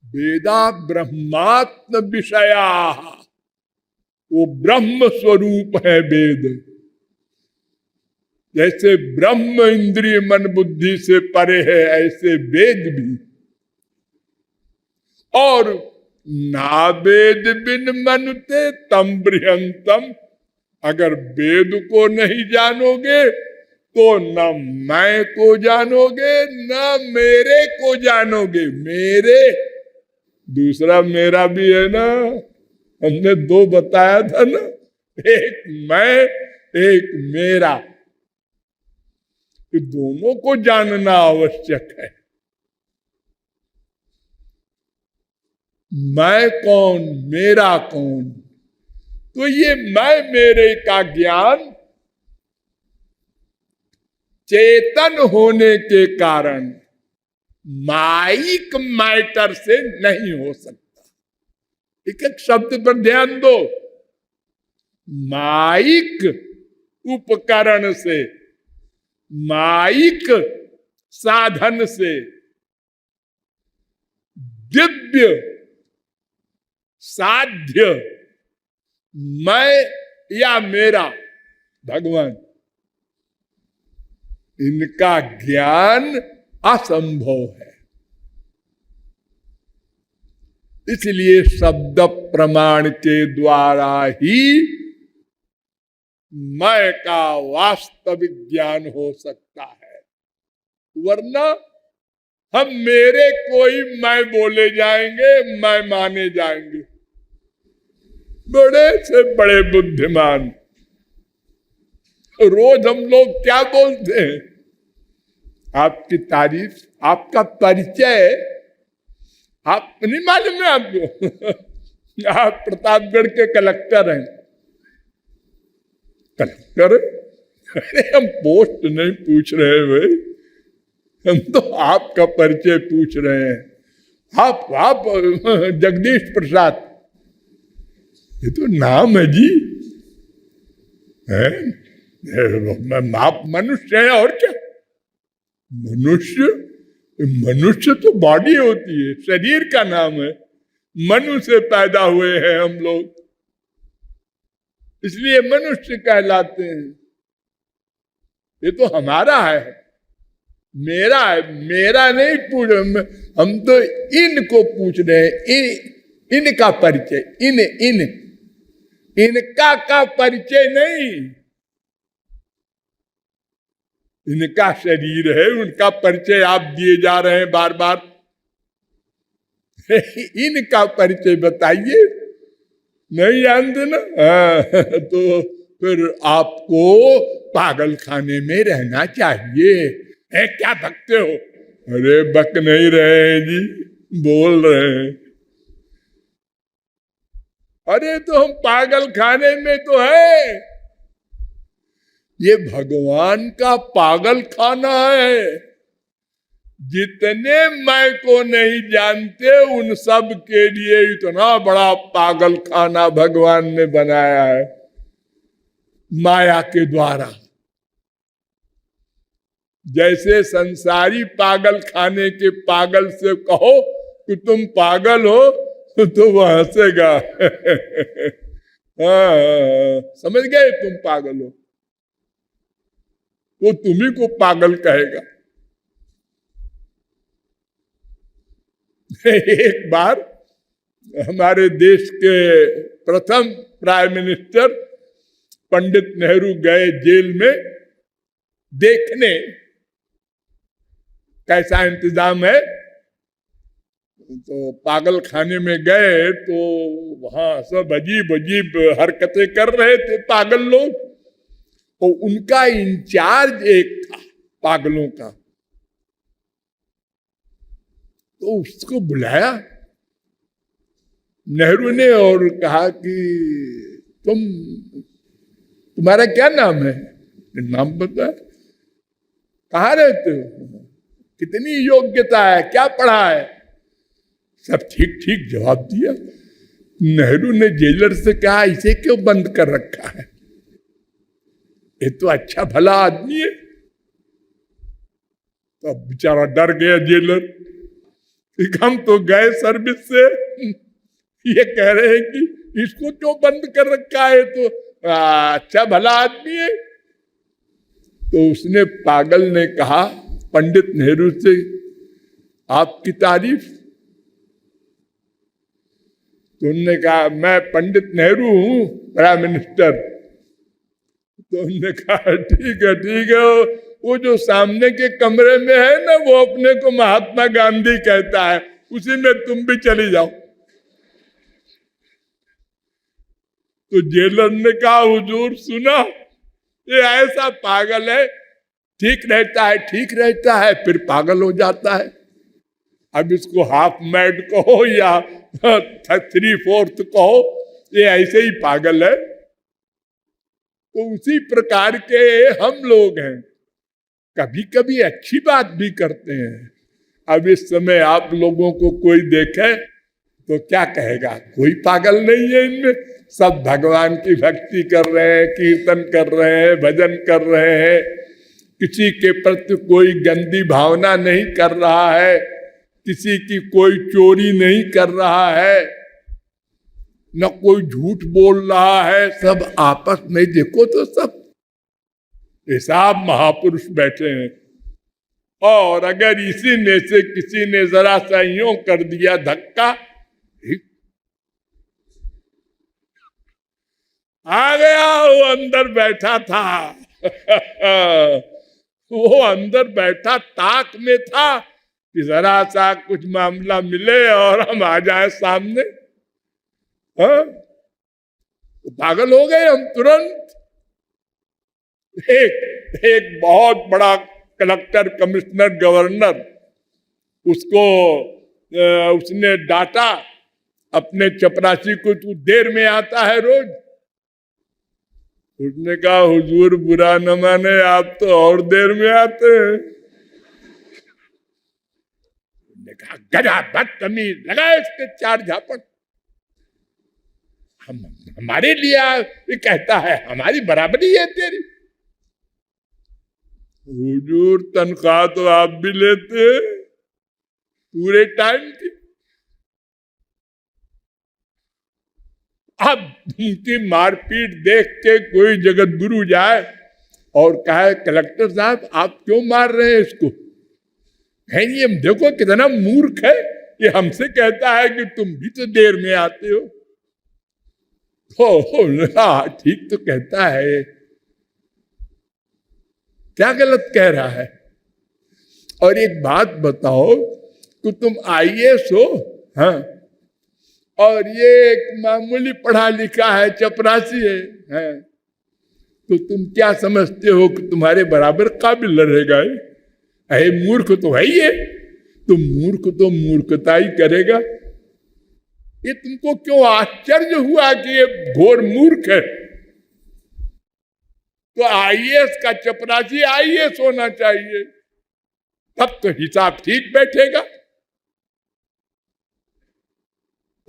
वेदा ब्रह्मात्म विषया, वो ब्रह्म स्वरूप है वेद। जैसे ब्रह्म इंद्रिय मन बुद्धि से परे है, ऐसे वेद भी। और ना वेद बिन मनते तम बृहंतम। अगर वेद को नहीं जानोगे तो न मैं को जानोगे, न मेरे को जानोगे। मेरे, दूसरा मेरा भी है ना, हमने दो बताया था ना, एक मैं, एक मेरा। तो दोनों को जानना आवश्यक है। मैं कौन, मेरा कौन? तो ये मैं मेरे का ज्ञान चेतन होने के कारण माइक मैटर से नहीं हो सकता। एक एक शब्द पर ध्यान दो। माइक उपकरण से, माइक साधन से, दिव्य साध्य मैं या मेरा भगवान, इनका ज्ञान असंभव है। इसलिए शब्द प्रमाण के द्वारा ही मैं का वास्तविक ज्ञान हो सकता है, वरना हम मेरे कोई मैं बोले जाएंगे, मैं माने जाएंगे। बड़े से बड़े बुद्धिमान रोज हम लोग क्या बोलते हैं? आपकी तारीफ, आपका परिचय, आप नहीं मालूम है आपको? आप प्रतापगढ़ के कलेक्टर हैं। कलेक्टर? अरे हम पोस्ट नहीं पूछ रहे भाई, हम तो आपका परिचय पूछ रहे हैं। आप जगदीश प्रसाद, ये तो नाम है जी, है? आप मनुष्य हैं और क्या? मनुष्य तो बॉडी होती है, शरीर का नाम है। मनु से पैदा हुए हैं हम लोग, इसलिए मनुष्य कहलाते हैं। ये तो हमारा है, मेरा है, मेरा नहीं पूछ। हम तो इनको पूछ रहे हैं, इनका परिचय, इनका का परिचय नहीं। इनका शरीर है, उनका परिचय आप दिए जा रहे हैं बार बार। इनका परिचय बताइए, नहीं जानते ना? तो फिर आपको पागल खाने में रहना चाहिए। है क्या बकते हो? अरे बक नहीं रहे हैं जी, बोल रहे हैं। अरे तो हम पागल खाने में तो है, ये भगवान का पागल खाना है। जितने मैं को नहीं जानते उन सब के लिए इतना बड़ा पागल खाना भगवान ने बनाया है माया के द्वारा। जैसे संसारी पागल खाने के पागल से कहो कि तुम पागल हो तो वह हंसेगा। समझ गए? तुम पागल हो, वो तुम्ही को पागल कहेगा। एक बार हमारे देश के प्रथम प्राइम मिनिस्टर पंडित नेहरू गए जेल में देखने कैसा इंतजाम है। तो पागल खाने में गए तो वहां सब अजीब अजीब हरकतें कर रहे थे पागल लोग। तो उनका इंचार्ज एक था पागलों का, तो उसको बुलाया नेहरू ने और कहा कि तुम्हारा क्या नाम है? नाम बताया। कहाँ रहते हो? कितनी योग्यता है? क्या पढ़ा है? सब ठीक ठीक जवाब दिया। नेहरू ने जेलर से कहा, इसे क्यों बंद कर रखा है? ये तो अच्छा भला आदमी है। तो बेचारा डर गया जेलर, हम तो गए सर्विस से, ये कह रहे हैं कि इसको क्यों बंद कर रखा है? तो अच्छा भला आदमी है। तो उसने, पागल ने कहा पंडित नेहरू से, आपकी तारीफ। तो उन्होंने कहा, मैं पंडित नेहरू हूं, प्राइम मिनिस्टर। तो उन्होंने कहा ठीक है ठीक है, वो जो सामने के कमरे में है ना, वो अपने को महात्मा गांधी कहता है, उसी में तुम भी चली जाओ। तो जेलर ने कहा हुजूर सुना, ये ऐसा पागल है, ठीक रहता है फिर पागल हो जाता है। अब इसको हाफ मैड कहो या 3/4 कहो, ये ऐसे ही पागल है। तो उसी प्रकार के हम लोग हैं, कभी कभी अच्छी बात भी करते हैं। अब इस समय आप लोगों को कोई देखे तो क्या कहेगा, कोई पागल नहीं है इनमें, सब भगवान की भक्ति कर रहे हैं, कीर्तन कर रहे हैं, भजन कर रहे हैं, किसी के प्रति कोई गंदी भावना नहीं कर रहा है, किसी की कोई चोरी नहीं कर रहा है, न कोई झूठ बोल रहा है, सब आपस में देखो तो सब हिसाब महापुरुष बैठे हैं। और अगर इसी में से किसी ने जरा सा यूं कर दिया धक्का, आ गया वो अंदर बैठा था वो अंदर बैठा ताक में था कि जरा सा कुछ मामला मिले और हम आ जाए सामने। तो पागल हो गए हम तुरंत। एक बहुत बड़ा कलेक्टर, कमिश्नर, गवर्नर, उसने डांटा अपने चपरासी को, तू देर में आता है रोज। उसने कहा हुजूर बुरा न माने, आप तो और देर में आते हैं। उसने कहा गधा बदतमीज, लगा इसके 4 झापड़। हमारे लिए ये कहता है, हमारी बराबरी है तेरी। हुजूर तनख्वाह तो आप भी लेते पूरे टाइम की। अब उनकी मारपीट देख के कोई जगत गुरु जाए और कहे कलेक्टर साहब आप क्यों मार रहे हैं इसको, है ये देखो कितना मूर्ख है, ये हमसे कहता है कि तुम भी तो देर में आते हो। ठीक तो कहता है, क्या गलत कह रहा है। और एक बात बताओ कि तुम IAS हो, हाँ, और ये एक मामूली पढ़ा लिखा है, चपरासी है, तो तुम क्या समझते हो कि तुम्हारे बराबर काबिल रहेगा? अरे मूर्ख तो है ही है, तो मूर्ख तो मूर्खता ही करेगा। ये तुमको क्यों आश्चर्य हुआ कि ये घोर मूर्ख है? तो IAS का चपरासी IAS होना चाहिए, तब तो हिसाब ठीक बैठेगा।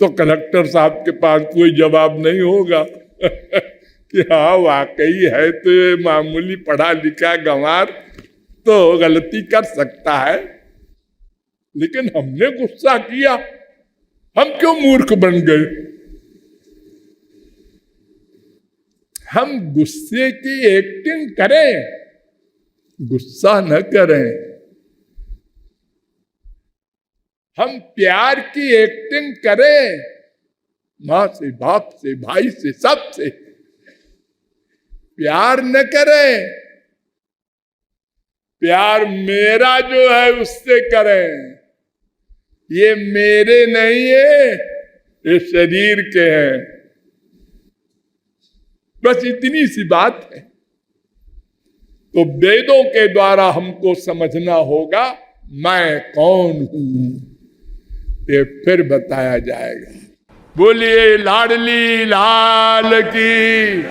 तो कलेक्टर साहब के पास कोई जवाब नहीं होगा कि हाँ वाकई है तो मामूली पढ़ा लिखा गंवार तो गलती कर सकता है, लेकिन हमने गुस्सा किया, हम क्यों मूर्ख बन गए? हम गुस्से की एक्टिंग करें, गुस्सा न करें। हम प्यार की एक्टिंग करें, माँ से, बाप से, भाई से, सब से। प्यार न करें, प्यार मेरा जो है उससे करें। ये मेरे नहीं है, ये शरीर के हैं। बस इतनी सी बात है। तो वेदों के द्वारा हमको समझना होगा मैं कौन हूं, ये फिर बताया जाएगा। बोलिए लाडली लाल की।